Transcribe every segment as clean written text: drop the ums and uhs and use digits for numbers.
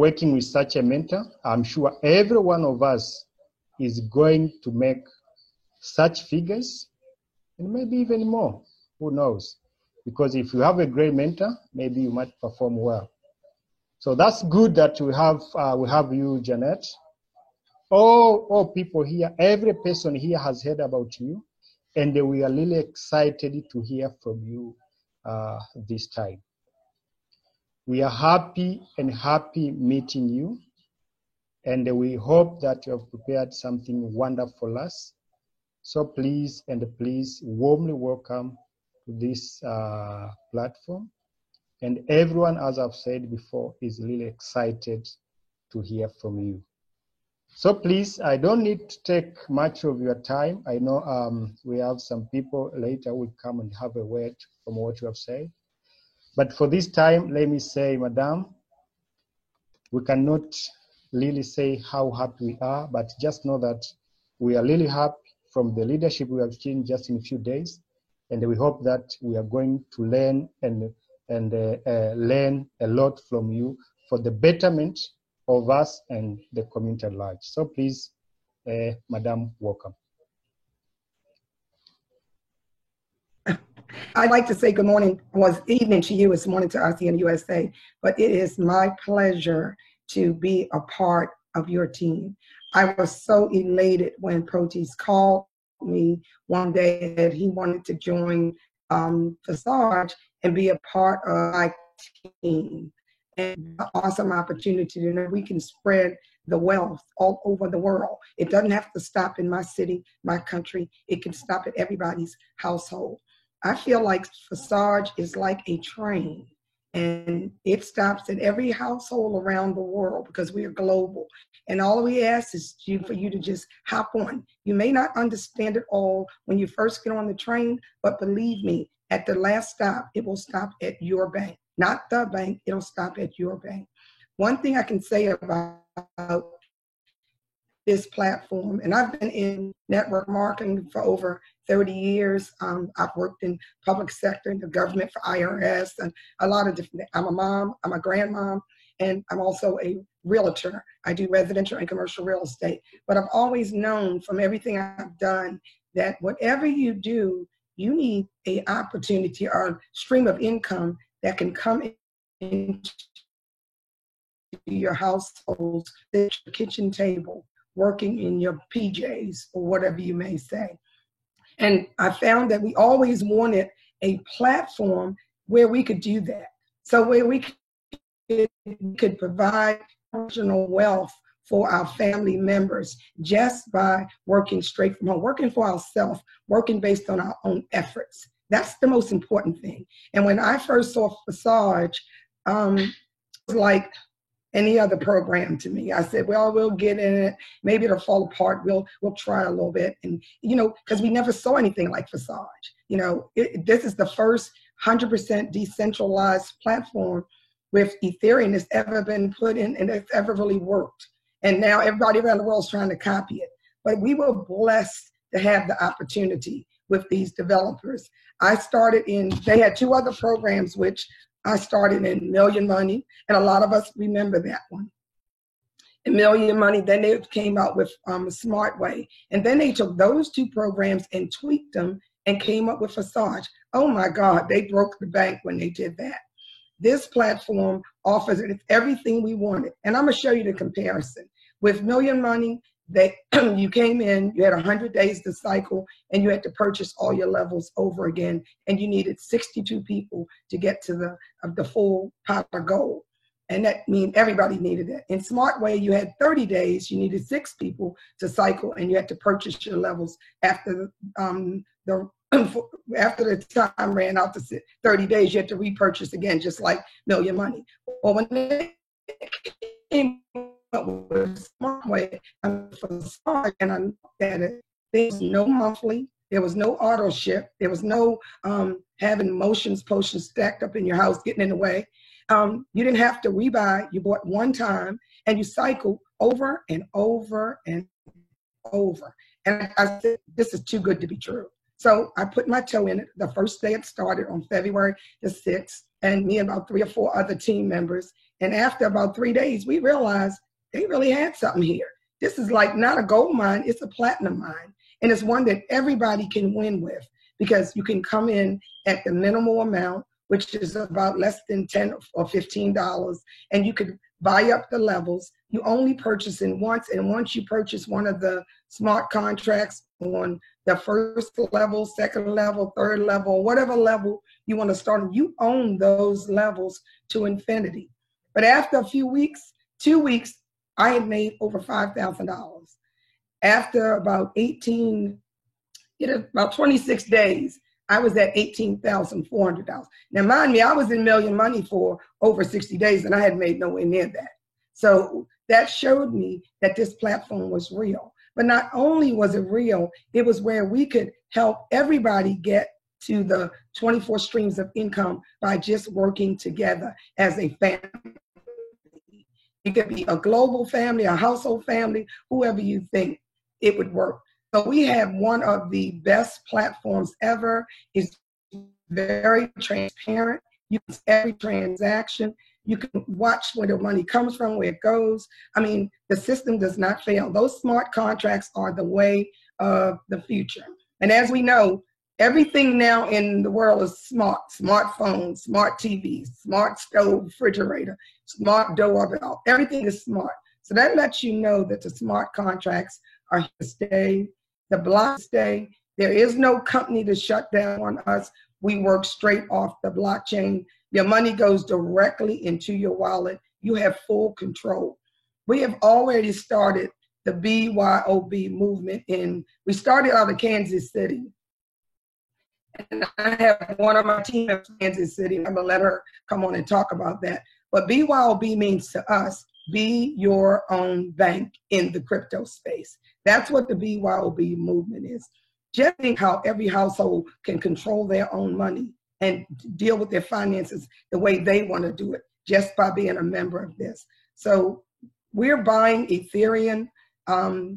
working with such a mentor, I'm sure every one of us is going to make such figures and maybe even more. Who knows? Because if you have a great mentor, maybe you might perform well. So that's good that we have you, Janet. All people here, every person here has heard about you, and we are really excited to hear from you this time. We are happy meeting you, and we hope that you have prepared something wonderful for us. So please warmly welcome to this platform. And everyone, as I've said before, is really excited to hear from you. So please, I don't need to take much of your time. I know we have some people later will come and have a word from what you have said. But for this time, let me say, Madam, we cannot really say how happy we are, but just know that we are really happy from the leadership we have seen just in a few days. And we hope that we are going to learn and learn a lot from you for the betterment of us and the community at large. So please, Madam, welcome. I'd like to say good morning, evening to you, it's morning to us here in the USA, but it is my pleasure to be a part of your team. I was so elated when Proteus called me one day that he wanted to join Visage and be a part of my team. And an awesome opportunity to know we can spread the wealth all over the world. It doesn't have to stop in my city, my country. It can stop at everybody's household. I feel like Visage is like a train, and it stops at every household around the world because we are global. And all we ask is for you to just hop on. You may not understand it all when you first get on the train, but believe me, at the last stop, it will stop at your bank. Not the bank, it'll stop at your bank. One thing I can say about this platform, and I've been in network marketing for over 30 years. I've worked in public sector, in the government for IRS, and a lot of different, I'm a mom, I'm a grandmom, and I'm also a realtor. I do residential and commercial real estate. But I've always known from everything I've done that whatever you do, you need an opportunity or a stream of income that can come into your household, your kitchen table, working in your PJs or whatever you may say. And I found that we always wanted a platform where we could do that. So where we could provide personal wealth for our family members just by working straight from home, working for ourselves, working based on our own efforts. That's the most important thing. And when I first saw Visage, it was like any other program to me. I said, well, we'll get in it. Maybe it'll fall apart. We'll try a little bit. And, you know, because we never saw anything like Visage. You know, this is the first 100% decentralized platform with Ethereum that's ever been put in and that's ever really worked. And now everybody around the world is trying to copy it. But we were blessed to have the opportunity with these developers. I started they had two other programs, which I started in Million Money, and a lot of us remember that one. In Million Money, then they came out with Smart Way. And then they took those two programs and tweaked them and came up with Visage. Oh my God, they broke the bank when they did that. This platform offers everything we wanted. And I'm gonna show you the comparison. With Million Money, you came in, you had 100 days to cycle, and you had to purchase all your levels over again, and you needed 62 people to get to the full pot of gold. And that means everybody needed it. In Smart Way, you had 30 days, you needed 6 people to cycle, and you had to purchase your levels after after the time ran out to 30 days, you had to repurchase again, just like Million Money. Well, when they came up with Smart Way, and I looked at it, there was no monthly, there was no auto ship, there was no having potions stacked up in your house, getting in the way. You didn't have to rebuy, you bought one time, and you cycle over and over and over. And I said, this is too good to be true. So I put my toe in it. The first day it started on February the 6th, and me and about 3 or 4 other team members. And after about 3 days, we realized they really had something here. This is like not a gold mine, it's a platinum mine. And it's one that everybody can win with, because you can come in at the minimal amount, which is about less than $10 or $15, and you could buy up the levels. You only purchase in once, and once you purchase one of the smart contracts on the first level, second level, third level, whatever level you want to start, you own those levels to infinity. But after a few weeks, 2 weeks, I had made over $5,000. After about about 26 days, I was at $18,400. Now, mind me, I was in Million Money for over 60 days, and I had made nowhere near that. So that showed me that this platform was real. But not only was it real, it was where we could help everybody get to the 24 streams of income by just working together as a family. It could be a global family, a household family, whoever you think it would work. So we have one of the best platforms ever. It's very transparent. You can see every transaction. You can watch where the money comes from, where it goes. I mean, the system does not fail. Those smart contracts are the way of the future. And as we know, everything now in the world is smart. Smartphones, smart TVs, smart stove, refrigerator, smart doorbell. Everything is smart. So that lets you know that the smart contracts are here to stay. The block stay. There is no company to shut down on us. We work straight off the blockchain. Your money goes directly into your wallet. You have full control. We have already started the BYOB movement we started out of Kansas City. And I have one of my team in Kansas City. I'm gonna let her come on and talk about that. But BYOB means to us, be your own bank in the crypto space. That's what the BYOB movement is. Just think how every household can control their own money and deal with their finances the way they want to do it, just by being a member of this. So we're buying Ethereum,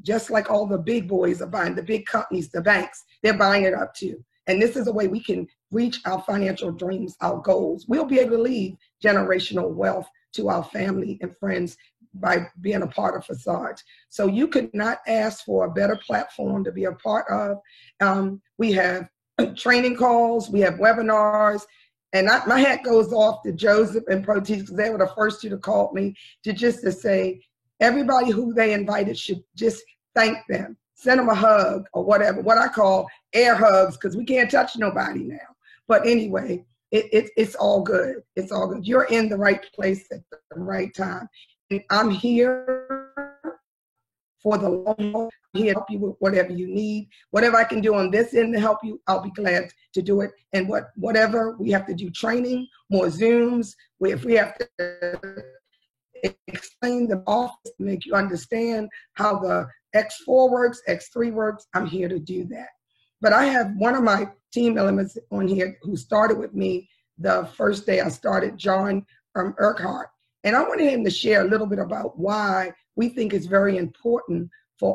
just like all the big boys are buying, the big companies, the banks, they're buying it up too. And this is a way we can reach our financial dreams, our goals. We'll be able to leave generational wealth to our family and friends by being a part of Facades. So you could not ask for a better platform to be a part of. We have training calls, we have webinars, and my hat goes off to Joseph and Proteus, because they were the first two to call me to say, everybody who they invited should just thank them, send them a hug or whatever, what I call air hugs, because we can't touch nobody now. But anyway, it's all good. It's all good. You're in the right place at the right time. And I'm here for the long haul. I'm here to help you with whatever you need. Whatever I can do on this end to help you, I'll be glad to do it. And whatever we have to do, training, more Zooms, if we have to explain the office to make you understand how the X4 works, X3 works, I'm here to do that. But I have one of my team elements on here who started with me the first day I started, John Urquhart. And I wanted him to share a little bit about why we think it's very important for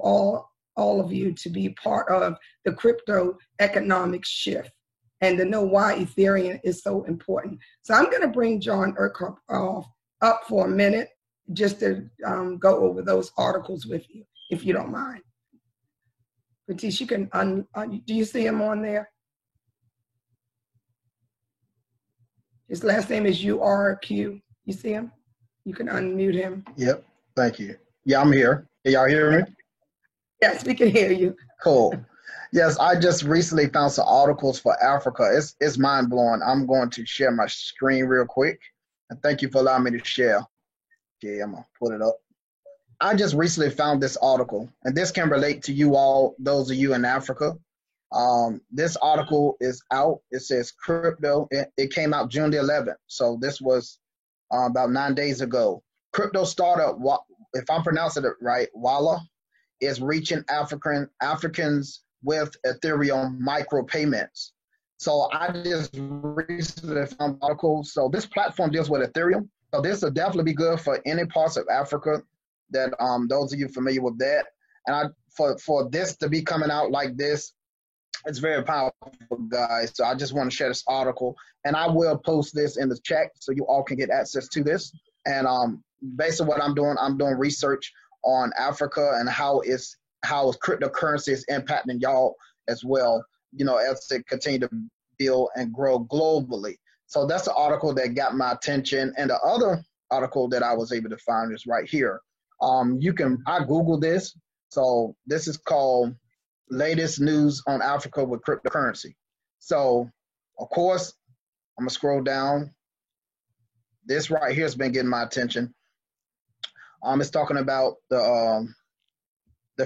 all of you to be part of the crypto economic shift and to know why Ethereum is so important. So I'm going to bring John Urquhart up for a minute just to go over those articles with you, if you don't mind. Batiste, you can, do you see him on there? His last name is URQ. You see him? You can unmute him. Yep, thank you. Yeah, I'm here. Can y'all hear me? Yes, we can hear you. Cool. Yes, I just recently found some articles for Africa. It's mind-blowing. I'm going to share my screen real quick. And thank you for allowing me to share. Okay, I'm going to put it up. I just recently found this article, and this can relate to you all, those of you in Africa. This article is out. It says crypto. It came out June the 11th. So this was about 9 days ago. Crypto startup, if I'm pronouncing it right, Wala, is reaching Africans with Ethereum micropayments. So I just recently found an article. So this platform deals with Ethereum. So this will definitely be good for any parts of Africa that those of you familiar with that. And for this to be coming out like this, It's very powerful, guys. So I just want to share this article, and I will post this in the chat so you all can get access to this. And basically, what I'm doing research on Africa and how cryptocurrency is impacting y'all as well. You know, as they continue to build and grow globally. So that's the article that got my attention. And the other article that I was able to find is right here. I Googled this. So this is called Latest News on Africa with Cryptocurrency. So, of course, I'm going to scroll down. This right here has been getting my attention. It's talking about the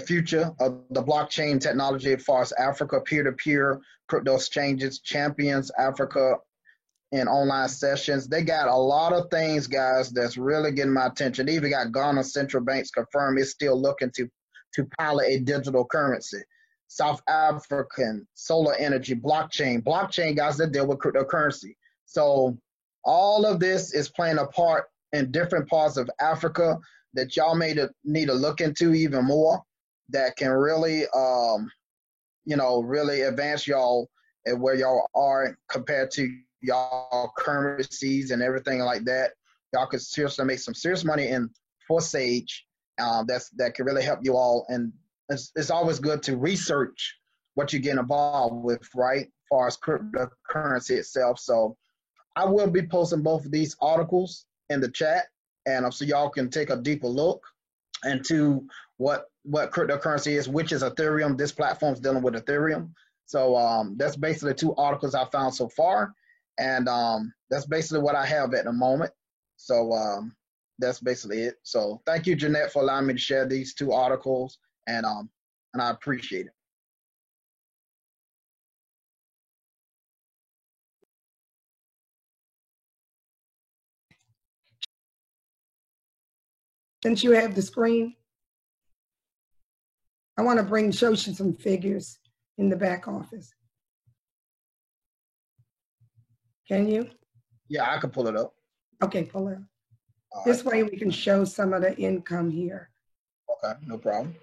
future of the blockchain technology as far as Africa, peer-to-peer crypto exchanges, champions Africa in online sessions. They got a lot of things, guys, that's really getting my attention. They even got Ghana Central Banks confirmed it's still looking to pilot a digital currency. South African solar energy, blockchain, guys, that deal with cryptocurrency. So all of this is playing a part in different parts of Africa that y'all may need to look into even more, that can really, really advance y'all and where y'all are compared to y'all currencies and everything like that. Y'all could seriously make some serious money in Sage. That can really help you all. And it's always good to research what you get involved with, right? As far as cryptocurrency itself. So I will be posting both of these articles in the chat, and so y'all can take a deeper look into what cryptocurrency is, which is Ethereum. This platform is dealing with Ethereum. So that's basically 2 articles I found so far, and that's basically what I have at the moment. So that's basically it. So thank you, Jeanette, for allowing me to share these 2 articles, and I appreciate it. Since you have the screen, I want to show you some figures in the back office. Can you? Yeah, I can pull it up. Okay, pull it up. This way we can show some of the income here. Okay, no problem.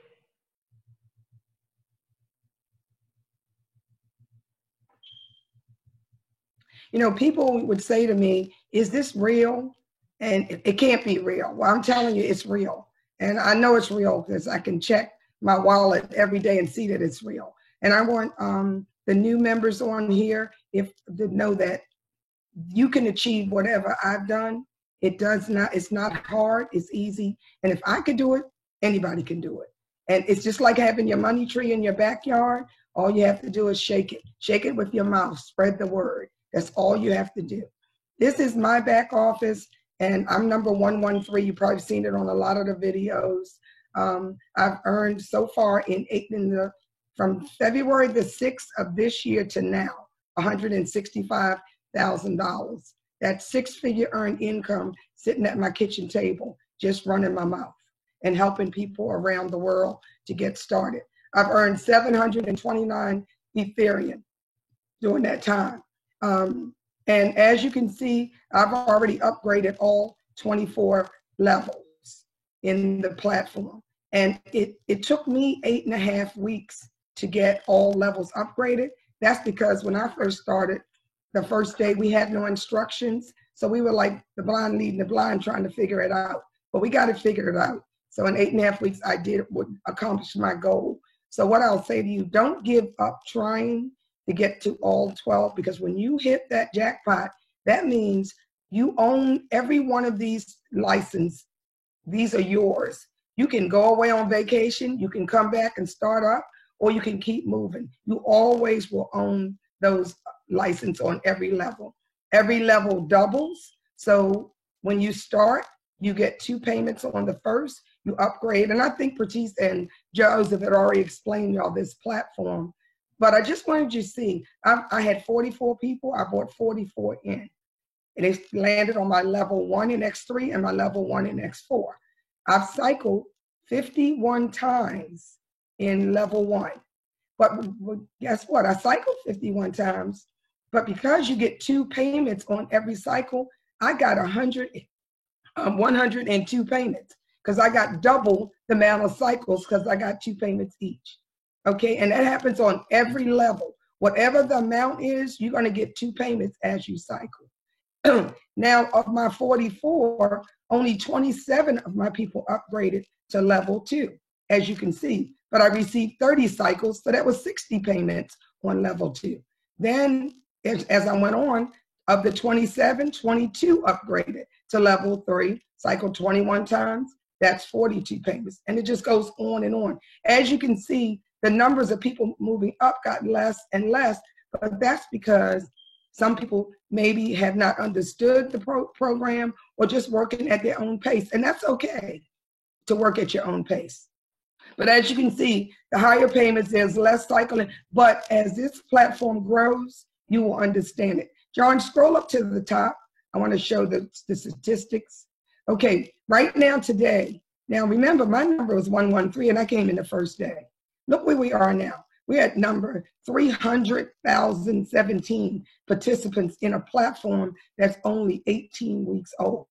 You know, people would say to me, is this real? And it can't be real. Well, I'm telling you, it's real. And I know it's real because I can check my wallet every day and see that it's real. And I want the new members on here to know that you can achieve whatever I've done. It's not hard, it's easy. And if I could do it, anybody can do it. And it's just like having your money tree in your backyard. All you have to do is shake it. Shake it with your mouth, spread the word. That's all you have to do. This is my back office, and I'm number 113. You've probably seen it on a lot of the videos. I've earned so far from February the 6th of this year to now, $165,000. That's 6-figure earned income sitting at my kitchen table, just running my mouth and helping people around the world to get started. I've earned 729 Ethereum during that time. And as you can see, I've already upgraded all 24 levels in the platform. And it took me 8.5 weeks to get all levels upgraded. That's because when I first started, the first day we had no instructions. So we were like the blind leading the blind, trying to figure it out. But we got to figure it out. So in 8.5 weeks, I would accomplish my goal. So what I'll say to you, don't give up trying to get to all 12, because when you hit that jackpot, that means you own every one of these licenses. These are yours. You can go away on vacation, you can come back and start up, or you can keep moving. You always will own those licenses on every level. Every level doubles. So when you start, you get 2 payments on the first, you upgrade. And I think Patrice and Joseph had already explained y'all this platform. But I just wanted you to see, I had 44 people, I brought 44 in. And it landed on my level 1 in X3 and my level 1 in X4. I've cycled 51 times in level 1. But guess what? I cycled 51 times, but because you get 2 payments on every cycle, I got 102 payments because I got double the amount of cycles because I got 2 payments each. Okay, and that happens on every level. Whatever the amount is, you're going to get 2 payments as you cycle. Now, of my 44, only 27 of my people upgraded to level 2, as you can see. But I received 30 cycles, so that was 60 payments on level 2. Then, as I went on, of the 27, 22 upgraded to level 3, cycled 21 times. That's 42 payments. And it just goes on and on. As you can see, the numbers of people moving up got less and less, but that's because some people maybe have not understood the program or just working at their own pace. And that's okay to work at your own pace. But as you can see, the higher payments, there's less cycling. But as this platform grows, you will understand it. John, scroll up to the top. I want to show the statistics. Okay, right now today, now remember my number was 113 and I came in the first day. Look where we are now. We're at number 300,017 participants in a platform that's only 18 weeks old.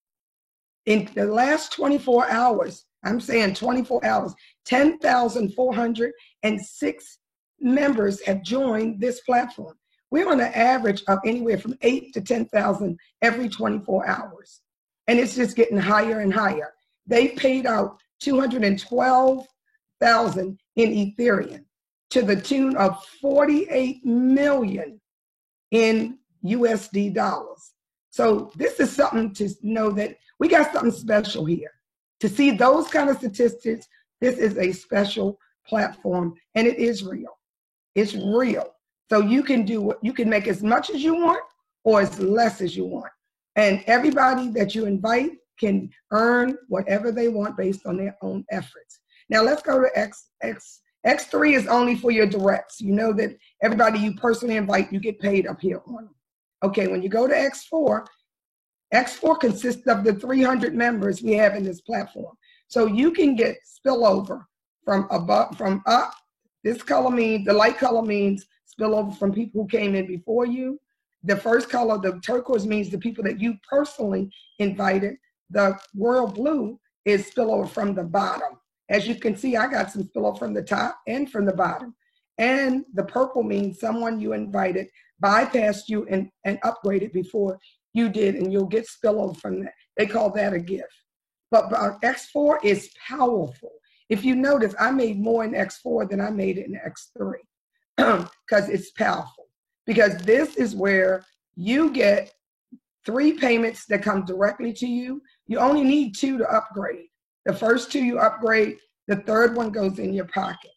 In the last 24 hours, I'm saying 24 hours, 10,406 members have joined this platform. We're on an average of anywhere from 8 to 10,000 every 24 hours. And it's just getting higher and higher. They paid out 212,000 in Ethereum to the tune of 48 million in USD dollars. So this is something to know that we got something special here. To see those kind of statistics, this is a special platform and it is real. It's real. So you can do what you can make as much as you want or as less as you want. And everybody that you invite can earn whatever they want based on their own efforts. Now let's go to X3 is only for your directs. You know that everybody you personally invite, you get paid up here on them. Okay, when you go to X4, X4 consists of the 300 members we have in this platform. So you can get spillover from above, from up. This color means, the light color means spillover from people who came in before you. The first color, the turquoise, means the people that you personally invited. The royal blue is spillover from the bottom. As you can see, I got some spillover from the top and from the bottom. And the purple means someone you invited bypassed you and upgraded before you did, and you'll get spillover from that. They call that a gift. But X4 is powerful. If you notice, I made more in X4 than I made in X3 because it's powerful. Because this is where you get 3 payments that come directly to you. You only need 2 to upgrade. The first 2 you upgrade, the third one goes in your pocket.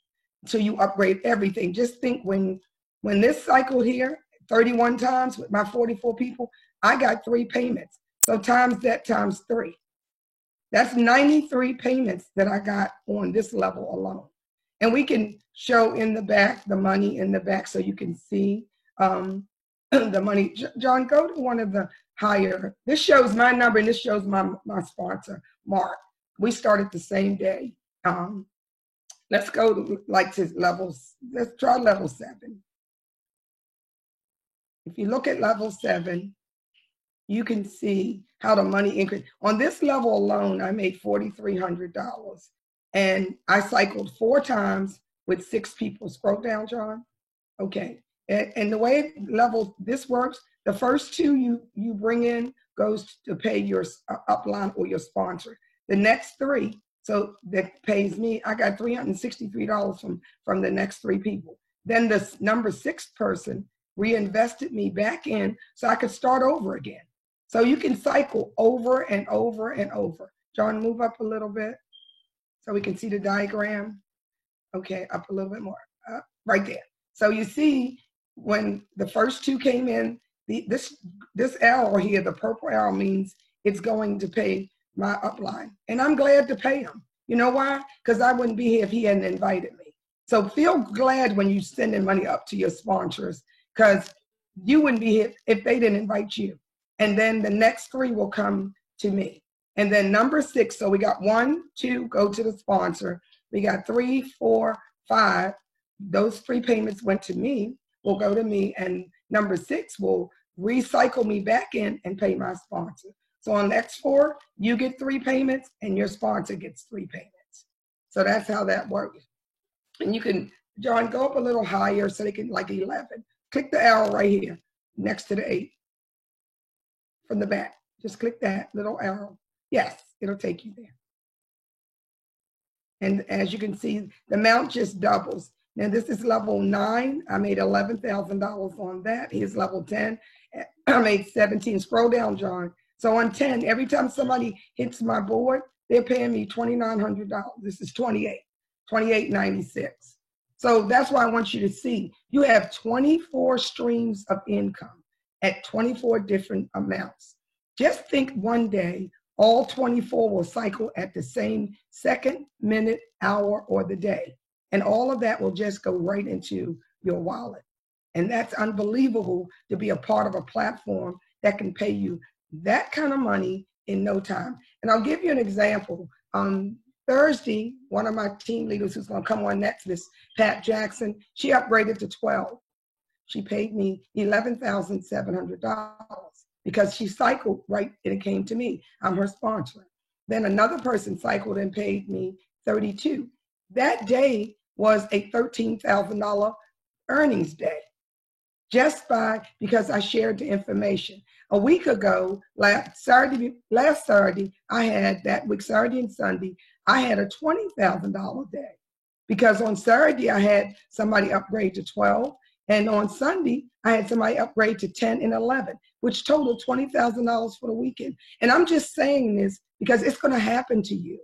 So you upgrade everything. Just think when this cycled here, 31 times with my 44 people, I got 3 payments. So times that times 3. That's 93 payments that I got on this level alone. And we can show in the back, the money in the back so you can see the money. John, go to one of the higher. This shows my number and this shows my sponsor, Mark. We started the same day. Let's go to levels. Let's try level 7. If you look at level 7, you can see how the money increased. On this level alone, I made $4,300. And I cycled 4 times with 6 people. Scroll down, John. Okay. And the way this works, the first 2 you bring in goes to pay your upline or your sponsor. The next 3, so that pays me, I got $363 from the next 3 people. Then the number 6 person reinvested me back in so I could start over again. So you can cycle over and over and over. John, move up a little bit so we can see the diagram. Okay, up a little bit more, right there. So you see when the first 2 came in, this arrow here, the purple arrow, means it's going to pay my upline. And I'm glad to pay him. You know why? Because I wouldn't be here if he hadn't invited me. So feel glad when you're sending money up to your sponsors, because you wouldn't be here if they didn't invite you. And then the next 3 will come to me. And then number 6, so we got 1, 2, go to the sponsor. We got 3, 4, 5. Those 3 payments went to me, will go to me. And number 6 will recycle me back in and pay my sponsor. So on X4, you get 3 payments and your sponsor gets 3 payments. So that's how that works. And you can John, go up a little higher so they can, like 11. Click the arrow right here next to the 8 from the back. Just click that little arrow. Yes, it'll take you there. And as you can see, the amount just doubles. Now this is level 9. I made $11,000 on that. Here's level 10. I made 17. Scroll down, John. So on 10, every time somebody hits my board, they're paying me $2,900. This is 28.96. So that's why I want you to see. You have 24 streams of income at 24 different amounts. Just think one day, all 24 will cycle at the same second, minute, hour, or the day. And all of that will just go right into your wallet. And that's unbelievable to be a part of a platform that can pay you that kind of money in no time. And I'll give you an example. Thursday, one of my team leaders who's going to come on next, this Pat Jackson, she upgraded to 12. She paid me $11,700 because she cycled right and it came to me. I'm her sponsor. Then another person cycled and paid me $32. That day was a $13,000 earnings day, just because I shared the information. A week ago, last Saturday, I had that week, Saturday and Sunday, I had a $20,000 day because on Saturday I had somebody upgrade to 12, and on Sunday I had somebody upgrade to 10 and 11, which totaled $20,000 for the weekend. And I'm just saying this because it's going to happen to you.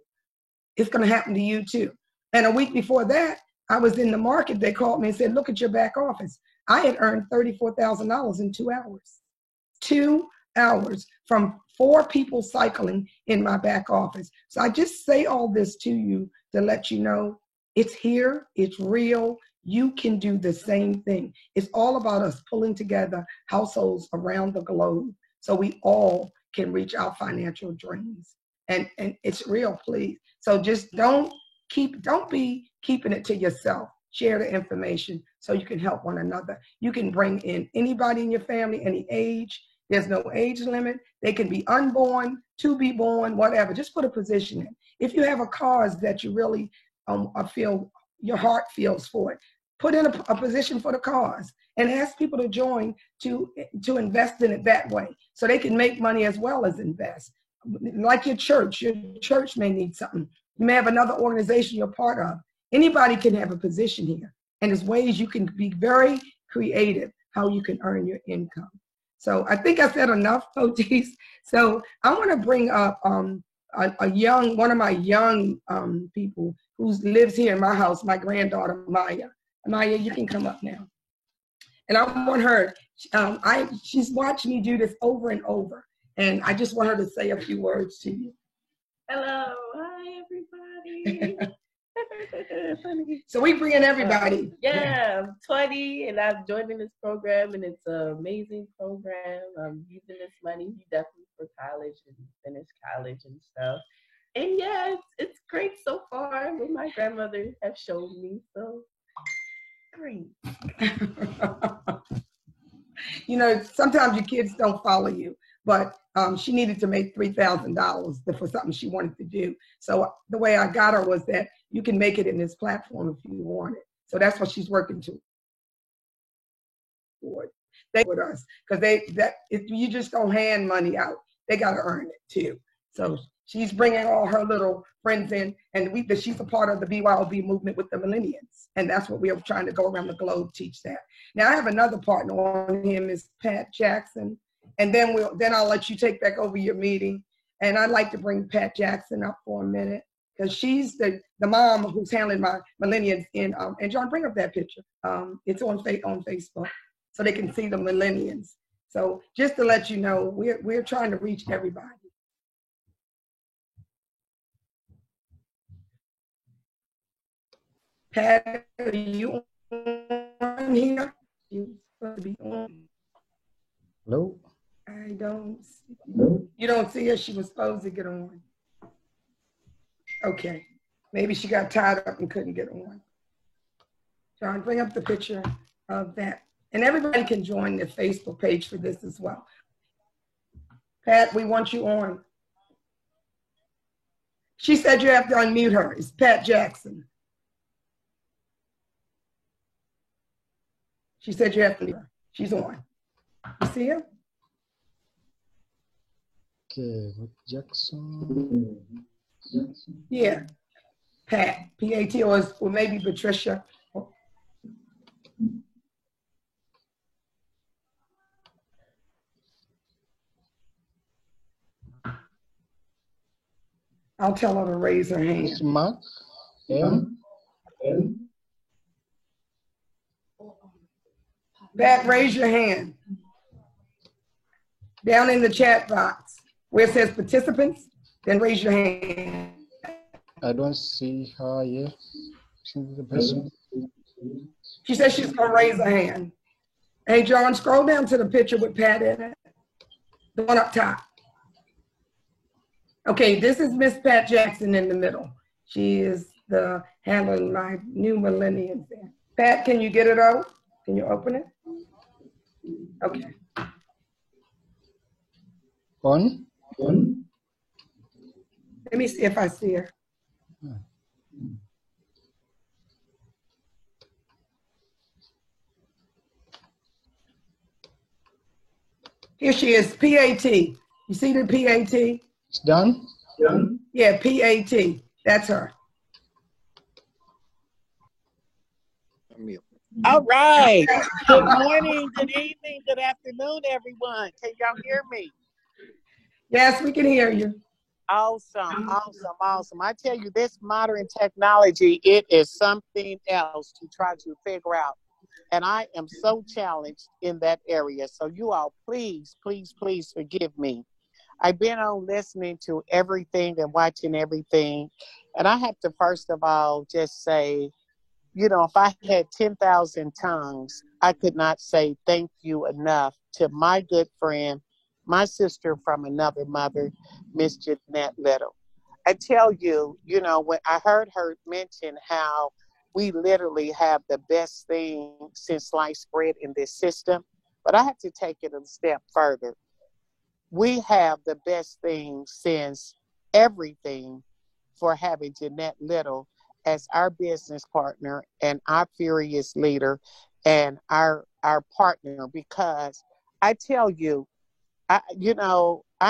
It's going to happen to you too. And a week before that, I was in the market. They called me and said, look at your back office. I had earned $34,000 in 2 hours. 2 hours from 4 people cycling in my back office. So I just say all this to you to let you know it's here, it's real. You can do the same thing. It's all about us pulling together households around the globe so we all can reach our financial dreams. And it's real, please. So just don't be keeping it to yourself. Share the information so you can help one another. You can bring in anybody in your family, any age. There's no age limit. They can be unborn, to be born, whatever. Just put a position in. If you have a cause that you really feel your heart feels for it, put in a position for the cause and ask people to join to invest in it that way so they can make money as well as invest. Like your church may need something. You may have another organization you're part of. Anybody can have a position here. And there's ways you can be very creative how you can earn your income. So I think I said enough, Otis. So I want to bring up one of my young people who lives here in my house, my granddaughter, Maya. Maya, you can come up now. And I want her, she's watched me do this over and over. And I just want her to say a few words to you. Hello, hi everybody. So we bring in everybody. Yeah, I'm 20 and I've joined in this program and it's an amazing program. I'm using this money definitely for college and finish college and stuff. And yeah, it's great so far. What my grandmother have shown me, so great. You know, sometimes your kids don't follow you, but she needed to make $3,000 for something she wanted to do. So the way I got her was that you can make it in this platform if you want it. So that's what she's working toward. They with us because you just don't hand money out. They got to earn it too. So she's bringing all her little friends in, and she's a part of the BYOB movement with the millennials. And that's what we are trying to go around the globe, teach that. Now I have another partner on him is Pat Jackson. And then I'll let you take back over your meeting. And I'd like to bring Pat Jackson up for a minute because she's the mom who's handling my millennials in. And John, bring up that picture. It's on Facebook so they can see the millennials. So just to let you know, we're trying to reach everybody. Pat, are you on here? You're supposed to be on. Hello? I don't see. You don't see her? She was supposed to get on. Okay. Maybe she got tied up and couldn't get on. John, bring up the picture of that. And everybody can join the Facebook page for this as well. Pat, we want you on. She said you have to unmute her. It's Pat Jackson. She said you have to leave her. She's on. You see her? Okay, Jackson. Yeah. Pat, P-A-T, or maybe Patricia. I'll tell her to raise her hand. Mr. Mark. M. Pat, raise your hand. Down in the chat box where it says participants, then raise your hand. I don't see her here. The person. She said she's gonna raise her hand. Hey, John, scroll down to the picture with Pat in it. The one up top. Okay, this is Miss Pat Jackson in the middle. She is the handling my new millennium there. Pat, can you get it out? Can you open it? Okay. On. Let me see if I see her. Here she is, P-A-T. You see the P-A-T? It's done? Yeah, P-A-T. That's her. All right. Good morning, good evening, good afternoon, everyone. Can y'all hear me? Yes, we can hear you. Awesome. I tell you, this modern technology, it is something else to try to figure out. And I am so challenged in that area. So you all, please forgive me. I've been on listening to everything and watching everything. And I have to, first of all, just say, you know, if I had 10,000 tongues, I could not say thank you enough to my good friend, my sister from another mother, Miss Jeanette Little. I tell you, you know, when I heard her mention how we literally have the best thing since sliced bread in this system, but I have to take it a step further. We have the best thing since everything for having Jeanette Little as our business partner and our furious leader and our partner, because I tell you, I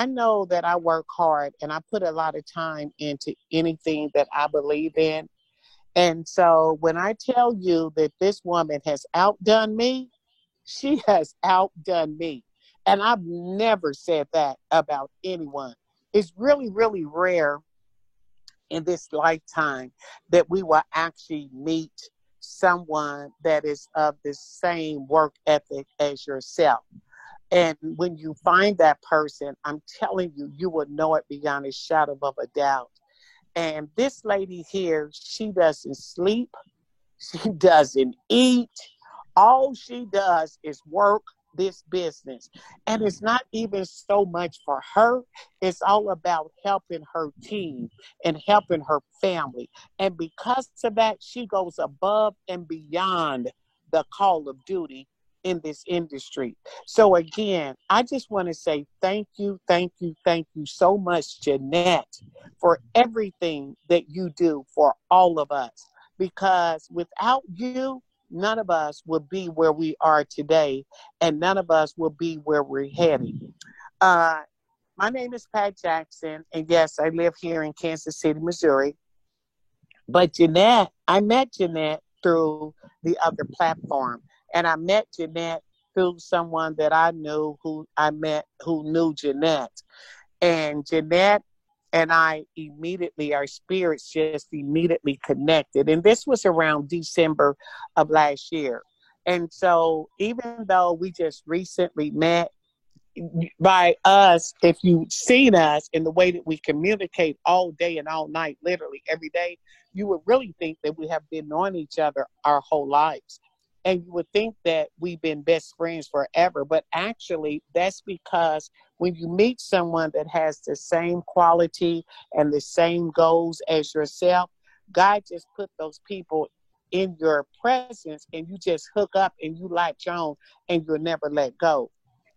know that I work hard and I put a lot of time into anything that I believe in. And so when I tell you that this woman has outdone me, she has outdone me. And I've never said that about anyone. It's really, really rare in this lifetime that we will actually meet someone that is of the same work ethic as yourself. And when you find that person, I'm telling you, you will know it beyond a shadow of a doubt. And this lady here, she doesn't sleep. She doesn't eat. All she does is work this business. And it's not even so much for her. It's all about helping her team and helping her family. And because of that, she goes above and beyond the call of duty in this industry. So again, I just want to say thank you so much, Jeanette, for everything that you do for all of us. Because without you, none of us would be where we are today, and none of us will be where we're heading. My name is Pat Jackson, and yes, I live here in Kansas City, Missouri. But Jeanette, I met Jeanette through the other platform. And I met Jeanette through someone that I knew who knew Jeanette. And Jeanette and I immediately, our spirits just immediately connected. And this was around December of last year. And so even though we just recently met, by us, if you've seen us in the way that we communicate all day and all night, literally every day, you would really think that we have been knowing each other our whole lives. And you would think that we've been best friends forever. But actually, that's because when you meet someone that has the same quality and the same goals as yourself, God just put those people in your presence and you just hook up and you latch on and you'll never let go.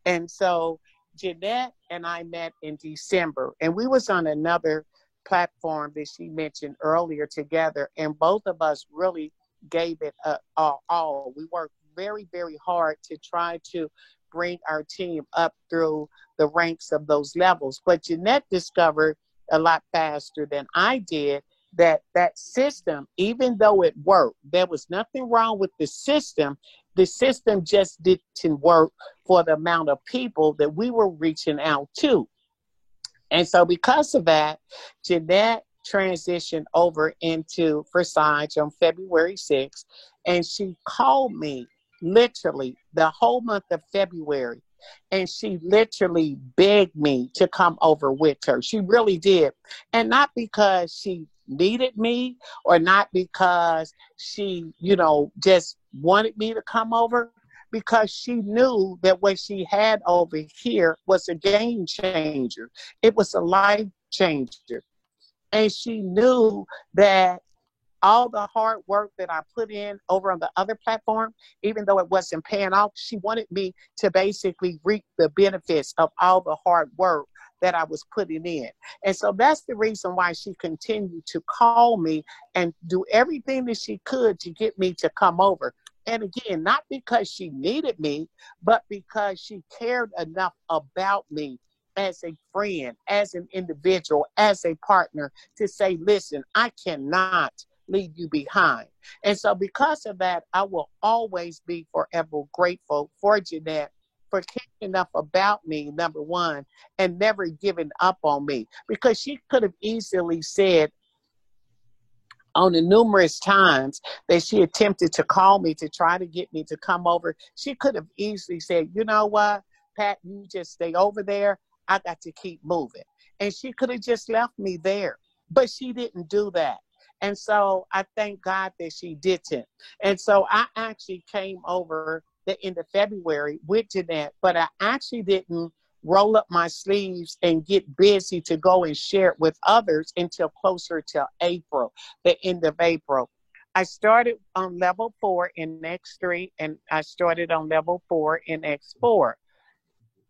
And so Jeanette and I met in December, and we was on another platform that she mentioned earlier together, and both of us really gave it all. We worked very, very hard to try to bring our team up through the ranks of those levels. But Jeanette discovered a lot faster than I did that that system, even though it worked, there was nothing wrong with the system. The system just didn't work for the amount of people that we were reaching out to. And so because of that, Jeanette transitioned over into Forsage on February 6th, and she called me literally the whole month of February, and she literally begged me to come over with her. She really did. And not because she needed me or not because she, just wanted me to come over, because she knew that what she had over here was a game changer. It was a life changer. And she knew that all the hard work that I put in over on the other platform, even though it wasn't paying off, she wanted me to basically reap the benefits of all the hard work that I was putting in. And so that's the reason why she continued to call me and do everything that she could to get me to come over. And again, not because she needed me, but because she cared enough about me as a friend, as an individual, as a partner, to say, listen, I cannot leave you behind. And so because of that, I will always be forever grateful for Jeanette for caring enough about me, number one, and never giving up on me. Because she could have easily said on the numerous times that she attempted to call me to try to get me to come over, she could have easily said, you know what, Pat, you just stay over there. I got to keep moving. And she could have just left me there. But she didn't do that. And so I thank God that she didn't. And so I actually came over the end of February with Jeanette, but I actually didn't roll up my sleeves and get busy to go and share it with others until closer to April, the end of April. I started on level 4 in X3, and I started on level 4 in X4.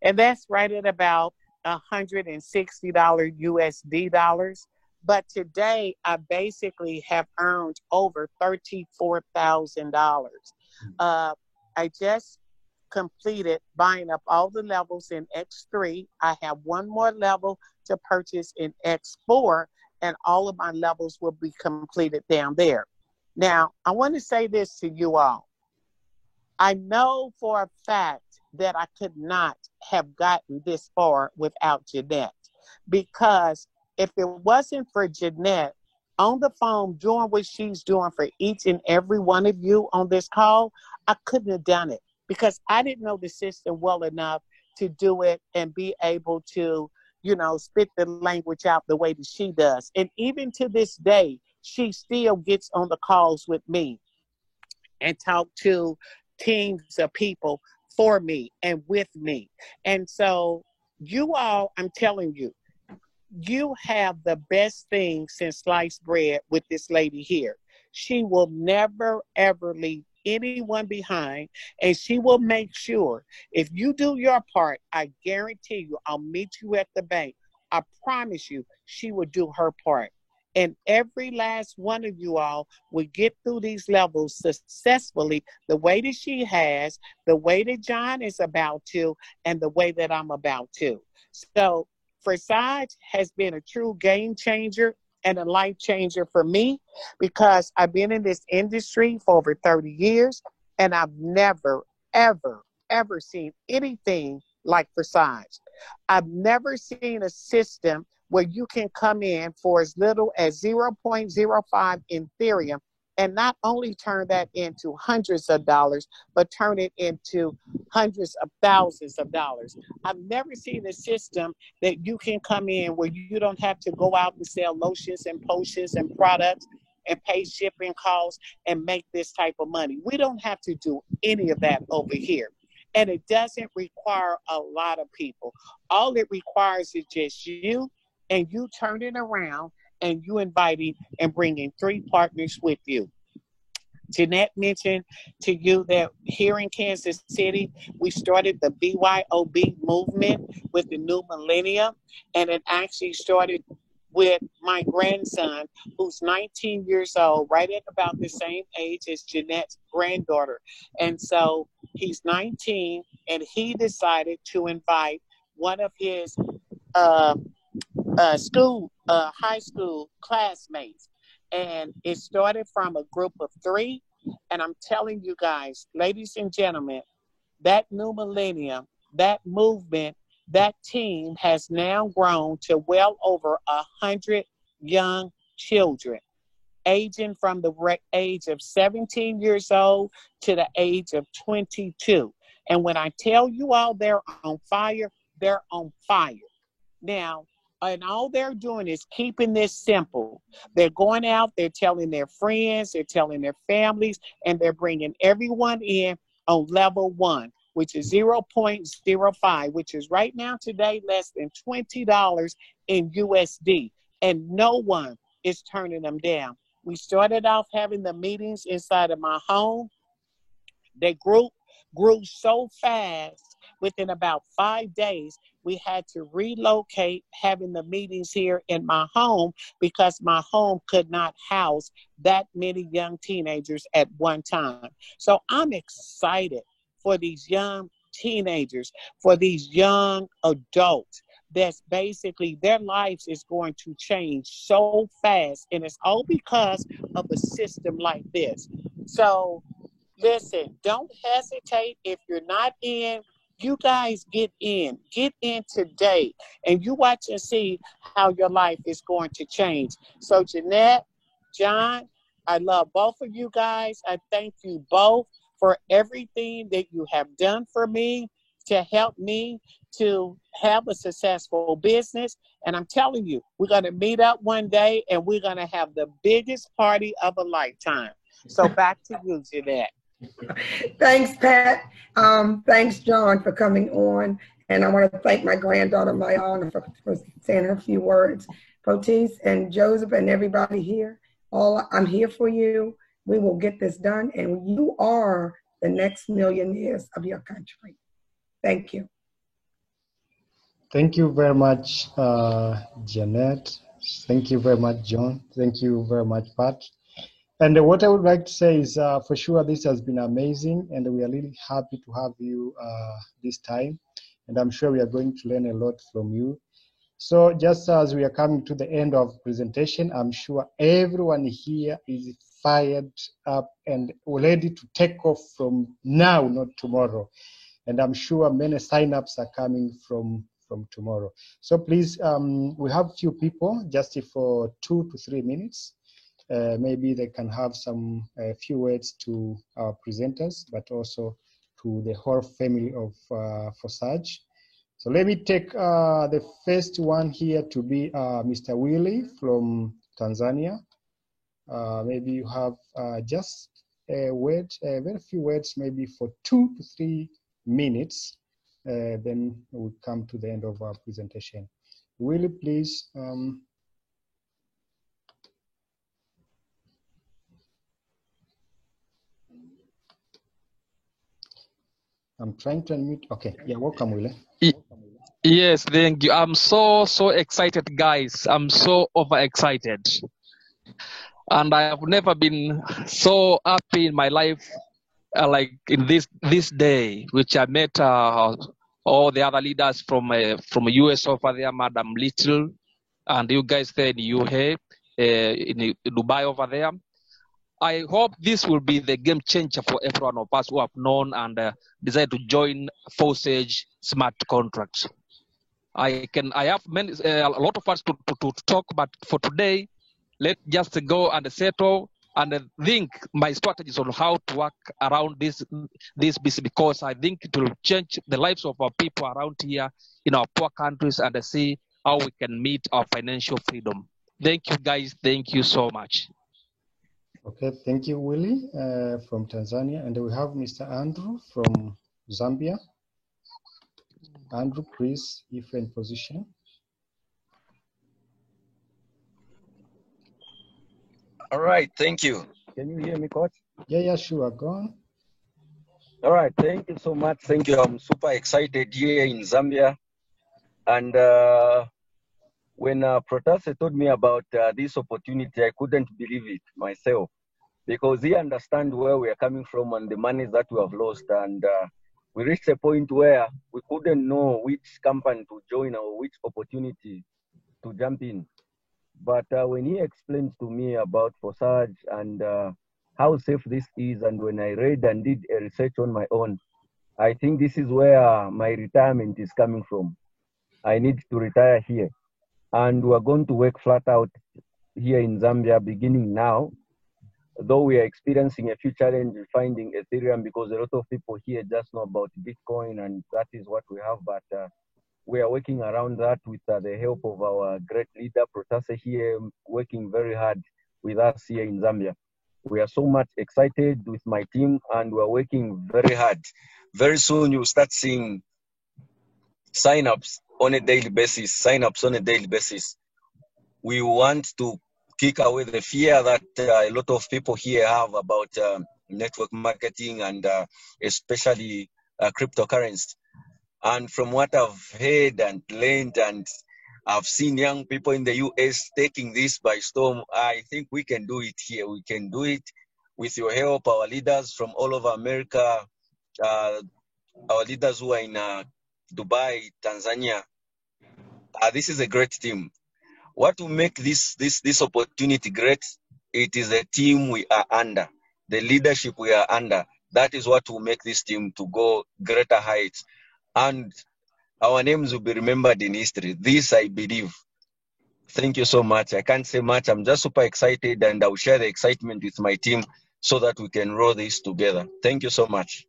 And that's right at about $160 USD dollars. But today, I basically have earned over $34,000. I just completed buying up all the levels in X3. I have one more level to purchase in X4, and all of my levels will be completed down there. Now, I want to say this to you all. I know for a fact that I could not have gotten this far without Jeanette, because if it wasn't for Jeanette on the phone doing what she's doing for each and every one of you on this call, I couldn't have done it, because I didn't know the system well enough to do it and be able to, spit the language out the way that she does. And even to this day, she still gets on the calls with me and talk to teams of people for me and with me. And so you all, I'm telling you, you have the best thing since sliced bread with this lady here. She will never, ever leave anyone behind, and she will make sure if you do your part, I guarantee you, I'll meet you at the bank. I promise you, she will do her part. And every last one of you all will get through these levels successfully the way that she has, the way that John is about to, and the way that I'm about to. So Forsage has been a true game changer and a life changer for me, because I've been in this industry for over 30 years, and I've never, ever, ever seen anything like Forsage. I've never seen a system where you can come in for as little as 0.05 Ethereum and not only turn that into hundreds of dollars, but turn it into hundreds of thousands of dollars. I've never seen a system that you can come in where you don't have to go out and sell lotions and potions and products and pay shipping costs and make this type of money. We don't have to do any of that over here. And it doesn't require a lot of people. All it requires is just you, and you turning around and you inviting and bringing 3 partners with you. Jeanette mentioned to you that here in Kansas City, we started the BYOB movement with the new millennium, and it actually started with my grandson, who's 19 years old, right at about the same age as Jeanette's granddaughter. And so he's 19, and he decided to invite one of his high school classmates. And it started from a group of 3. And I'm telling you guys, ladies and gentlemen, that new millennium, that movement, that team has now grown to well over 100 young children, aging from the age of 17 years old to the age of 22. And when I tell you all they're on fire, they're on fire. Now, and all they're doing is keeping this simple. They're going out, they're telling their friends, they're telling their families, and they're bringing everyone in on level 1, which is 0.05, which is right now today less than $20 in USD. And no one is turning them down. We started off having the meetings inside of my home. They grew so fast. Within about 5 days, we had to relocate having the meetings here in my home because my home could not house that many young teenagers at one time. So I'm excited for these young teenagers, for these young adults. That's basically their lives is going to change so fast. And it's all because of a system like this. So listen, don't hesitate. If you're not in, you guys get in today, and you watch and see how your life is going to change. So Jeanette, John, I love both of you guys. I thank you both for everything that you have done for me to help me to have a successful business. And I'm telling you, we're going to meet up one day and we're going to have the biggest party of a lifetime. So back to you, Jeanette. Thanks, Pat. Thanks, John, for coming on. And I want to thank my granddaughter, Mayana, for saying her few words. Poteet and Joseph and everybody here, I'm here for you. We will get this done. And you are the next millionaires of your country. Thank you. Thank you very much, Jeanette. Thank you very much, John. Thank you very much, Pat. And what I would like to say is, for sure, this has been amazing, and we are really happy to have you this time. And I'm sure we are going to learn a lot from you. So just as we are coming to the end of presentation, I'm sure everyone here is fired up and ready to take off from now, not tomorrow. And I'm sure many signups are coming from tomorrow. So please, we have few people just for 2 to 3 minutes. Maybe they can have a few words to our presenters, but also to the whole family of Forsage. So let me take the first one here to be Mr. Willie from Tanzania. Maybe you have just a word, very few words, maybe for 2 to 3 minutes. Then we'll come to the end of our presentation. Willie, please. I'm trying to unmute. Okay, yeah, welcome, Willie. Yes, thank you. I'm so excited, guys. I'm so overexcited. And I have never been so happy in my life like in this day, which I met all the other leaders from US over there, Madam Little, and you guys there in UAE, in Dubai over there. I hope this will be the game changer for every one of us who have known and decided to join Forsage Smart Contracts. I have a lot of us to talk, but for today, let's just go and settle and think my strategies on how to work around this business, because I think it will change the lives of our people around here in our poor countries and see how we can meet our financial freedom. Thank you, guys. Thank you so much. Okay, thank you, Willie, from Tanzania. And we have Mr. Andrew from Zambia. Andrew, please, if you're in position. All right, thank you. Can you hear me, Coach? Yeah, sure, go on. All right, thank you so much. Thank you. I'm super excited here in Zambia. And when Protase told me about this opportunity, I couldn't believe it myself, because he understands where we are coming from and the money that we have lost. And we reached a point where we couldn't know which company to join or which opportunity to jump in. But when he explained to me about Forsage and how safe this is, and when I read and did a research on my own, I think this is where my retirement is coming from. I need to retire here. And we're going to work flat out here in Zambia beginning now, though we are experiencing a few challenges finding Ethereum, because a lot of people here just know about Bitcoin and that is what we have. But we are working around that with the help of our great leader, Protase, here, working very hard with us here in Zambia. We are so much excited with my team and we're working very hard. Very soon you'll start seeing signups on a daily basis. We want to kick away the fear that a lot of people here have about network marketing and especially cryptocurrency. And from what I've heard and learned, and I've seen young people in the US taking this by storm, I think we can do it here. We can do it with your help, our leaders from all over America, our leaders who are in Dubai, Tanzania. This is a great team. What will make this opportunity great? It is a team we are under, the leadership we are under. That is what will make this team to go greater heights. And our names will be remembered in history. This I believe. Thank you so much. I can't say much. I'm just super excited, and I'll share the excitement with my team so that we can roll this together. Thank you so much.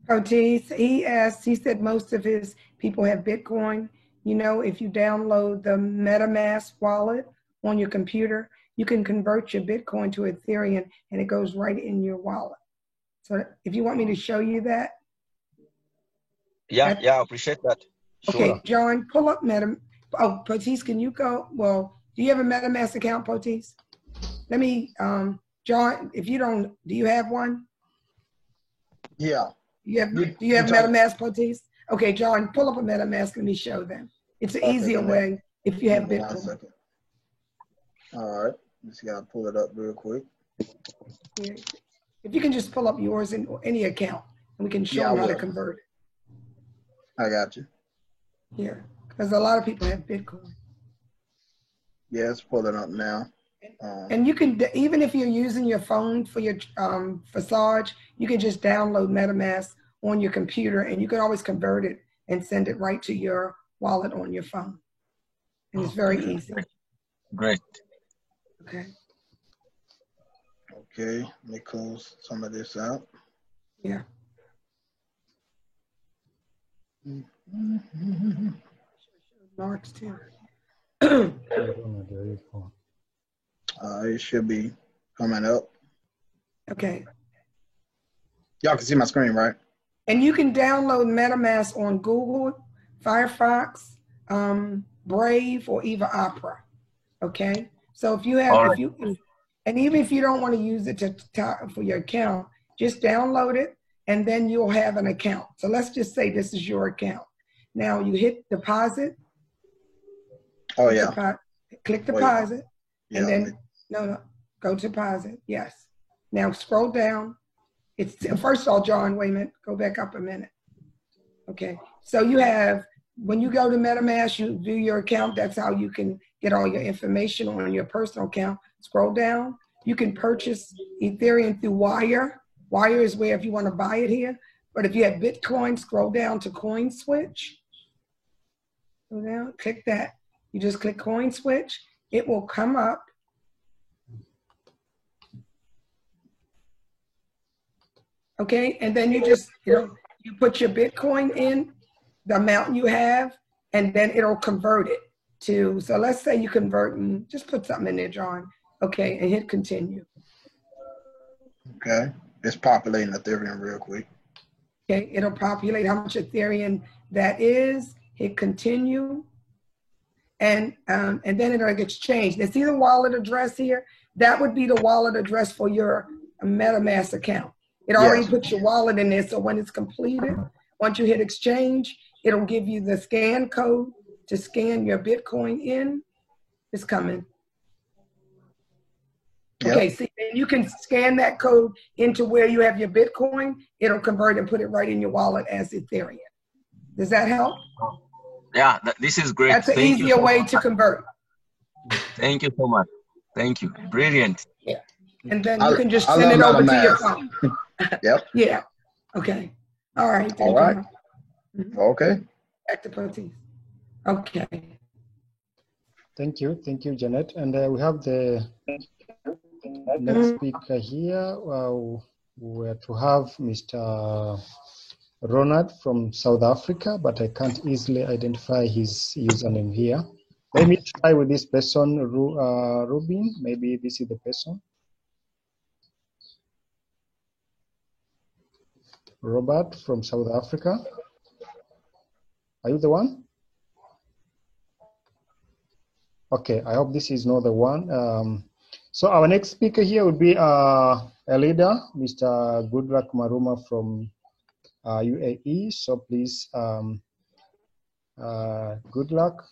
Otis, he said most of his people have Bitcoin. You know, if you download the MetaMask wallet on your computer, you can convert your Bitcoin to Ethereum and it goes right in your wallet. So if you want me to show you that. Yeah, I appreciate that. Sure. Okay, John, pull up Oh, Potis, can you go? Well, do you have a MetaMask account, Potis? Let me, John, if you don't, do you have one? Yeah. Do you have MetaMask, Potis? Okay, John, pull up a MetaMask. Let me show them. It's an easier way if you have Bitcoin. All right. Just gotta pull it up real quick. Yeah. If you can just pull up yours in any account, and we can show them how to convert it. I got you. Yeah, because a lot of people have Bitcoin. Yeah, it's pulling up now. And you can, even if you're using your phone for your Forsage, you can just download MetaMask on your computer, and you can always convert it and send it right to your wallet on your phone. And it's very easy. Great. Okay. Okay, let me close some of this out. Yeah. Marks too. It should be coming up. Okay. Y'all can see my screen, right? And you can download MetaMask on Google, Firefox, Brave, or even Opera. Okay. So if you have, and even if you don't want to use it for your account, just download it, and then you'll have an account. So let's just say this is your account. Now you hit deposit. Oh yeah. Click deposit, yeah. and then go to deposit. Yes. Now scroll down. It's first of all, John. Wait a minute. Go back up a minute. Okay. So you have, when you go to MetaMask, you do your account. That's how you can get all your information on your personal account. Scroll down. You can purchase Ethereum through Wire. Wire is where if you want to buy it here. But if you have Bitcoin, scroll down to CoinSwitch. Go down, click that. You just click CoinSwitch. It will come up. Okay, and then you just, you put your Bitcoin in, the amount you have, and then it'll convert it to, so let's say you convert, and just put something in there, John. Okay, and hit continue. Okay, it's populating Ethereum real quick. Okay, it'll populate how much Ethereum that is. Hit continue, and then it'll get changed. Now see the wallet address here? That would be the wallet address for your MetaMask account. It already puts your wallet in there, so when it's completed, once you hit exchange, it'll give you the scan code to scan your Bitcoin in. It's coming. Yep. Okay, see, and you can scan that code into where you have your Bitcoin. It'll convert and put it right in your wallet as Ethereum. Does that help? Yeah, this is great. That's an Thank you easier so way much. to convert. Thank you so much. Thank you. Brilliant. Yeah. And then you can just I send it love over to your MetaMask. phone. Yep. Yeah. Okay. All right. All right. Mhm. Okay. Back to Poteet. Okay. Thank you, Janet. And we have the next speaker here. We're to have Mr. Ronald from South Africa, but I can't easily identify his username here. Let me try with this person, Rubin. Maybe this is the person. Robert from South Africa. Are you the one? Okay, I hope this is not the one. So our next speaker here would be a leader, Mr. Goodluck Maruma from UAE. So please, good luck.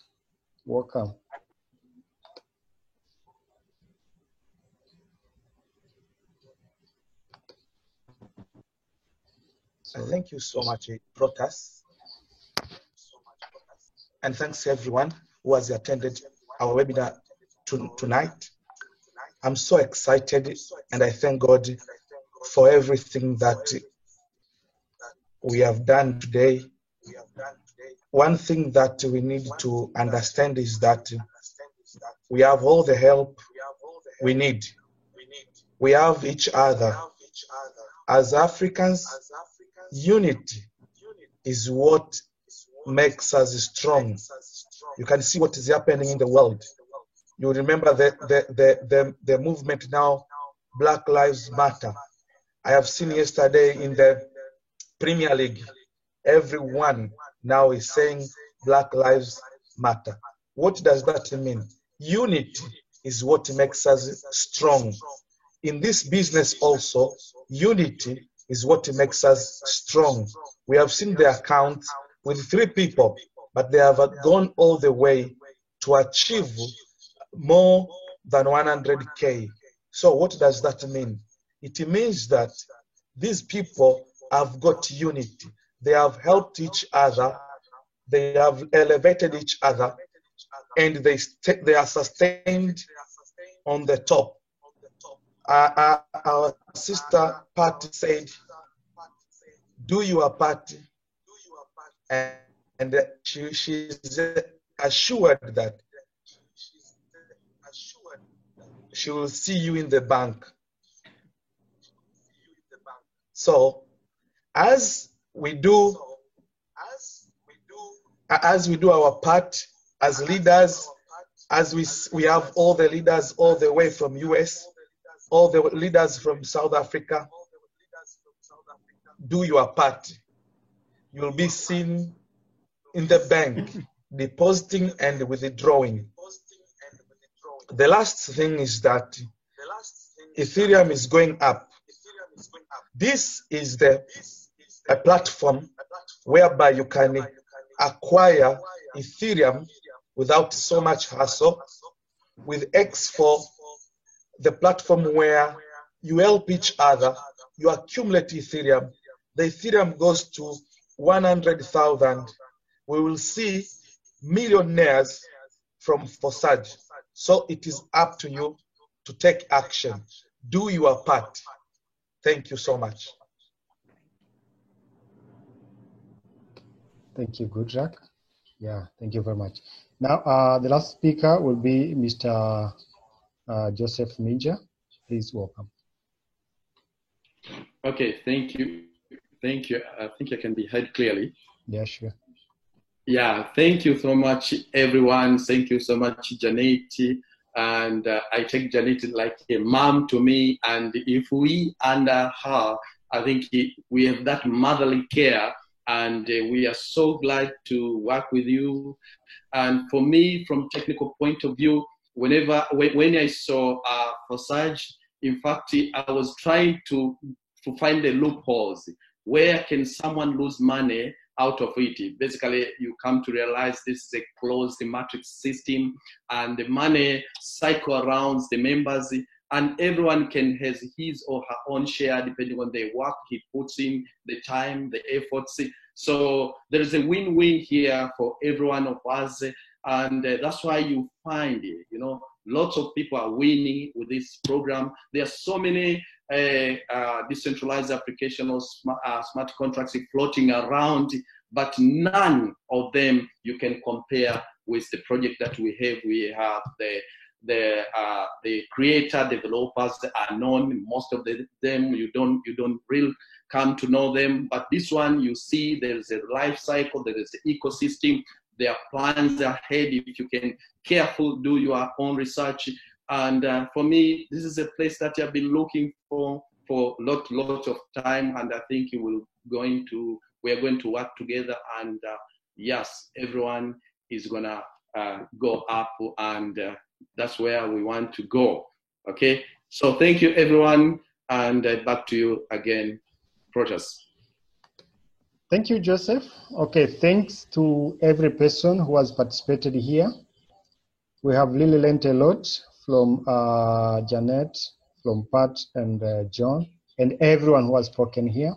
Welcome. Thank you so much, Protas. And thanks to everyone who has attended our webinar tonight. I'm so excited, and I thank God for everything that we have done today. One thing that we need to understand is that we have all the help we need. We have each other. As Africans, unity is what makes us strong. You can see what is happening in the world. You remember the movement now, Black Lives Matter. I have seen yesterday in the Premier League, everyone now is saying Black Lives Matter. What does that mean? Unity is what makes us strong. In this business also, unity is what makes us strong. We have seen the account with 3 people, but they have gone all the way to achieve more than 100K. So what does that mean? It means that these people have got unity. They have helped each other. They have elevated each other, and they are sustained on the top. Our sister Patty said, do your part, and she's assured that she will see you in the bank. So as we do our part as leaders, as we have all the leaders all the way from US, all the leaders from South Africa, do your part. You'll be seen in the bank, depositing and withdrawing. The last thing is that Ethereum is going up. This is a platform whereby you can acquire Ethereum without so much hassle. With X4, the platform where you help each other, you accumulate Ethereum. The Ethereum goes to 100,000. We will see millionaires from Forsage. So it is up to you to take action. Do your part. Thank you so much. Thank you, Goodluck. Yeah, thank you very much. Now, the last speaker will be Mr. Joseph Minja. Please welcome. Okay, thank you. Thank you. I think I can be heard clearly. Yeah, sure. Yeah, thank you so much, everyone. Thank you so much, Janet. And I take Janet like a mom to me. And if we under her, I think we have that motherly care. And we are so glad to work with you. And for me, from technical point of view, when I saw Forsage, in fact, I was trying to find the loopholes. Where can someone lose money out of it. Basically, you come to realize this is a closed matrix system, and the money cycle around the members, and everyone can has his or her own share depending on the work he puts in, the time, the efforts. So there is a win-win here for every one of us, and that's why you find, lots of people are winning with this program. There are so many decentralized applications or smart contracts floating around, but none of them you can compare with the project that we have. We have the creator developers that are known. Most of them you don't really come to know them, but this one you see there is a life cycle, there is an ecosystem, there are plans ahead if you can careful do your own research. And for me, this is a place that I've been looking for lot of time, and I think we are going to work together, and yes, everyone is gonna go up, and that's where we want to go. Okay, so thank you everyone, and back to you again, Protas. Thank you, Joseph. Okay, thanks to every person who has participated here. We have really learned a lot from Janet, from Pat and John, and everyone who has spoken here.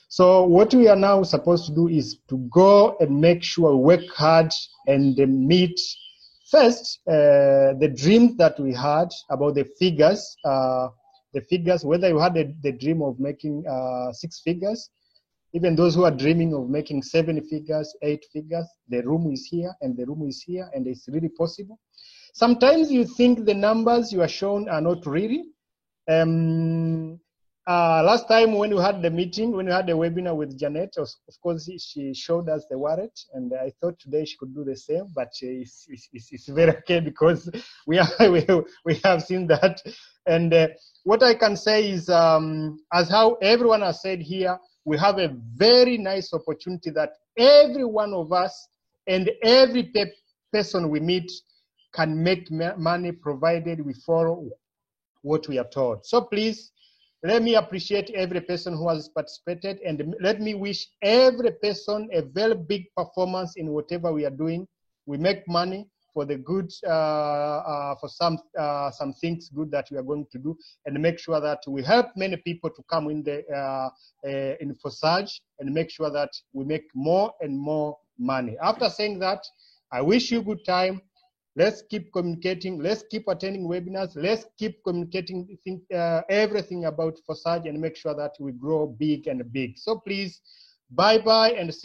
So what we are now supposed to do is to go and make sure we work hard and meet first the dreams that we had about the figures, whether you had the dream of making 6 figures, even those who are dreaming of making 7 figures, 8 figures, the room is here and the room is here, and it's really possible. Sometimes you think the numbers you are shown are not really. Last time when we had the meeting, when we had the webinar with Janet, of course, she showed us the wallet, and I thought today she could do the same, but it's very okay because we have seen that. And what I can say is, as how everyone has said here, we have a very nice opportunity that every one of us and every person we meet can make money provided we follow what we are told. So please, let me appreciate every person who has participated, and let me wish every person a very big performance in whatever we are doing. We make money for the good, for some things good that we are going to do, and make sure that we help many people to come in Forsage, and make sure that we make more and more money. After saying that, I wish you good time. Let's keep communicating. Let's keep attending webinars. Let's keep communicating everything about Forsage, and make sure that we grow big and big. So please, bye-bye, and see you.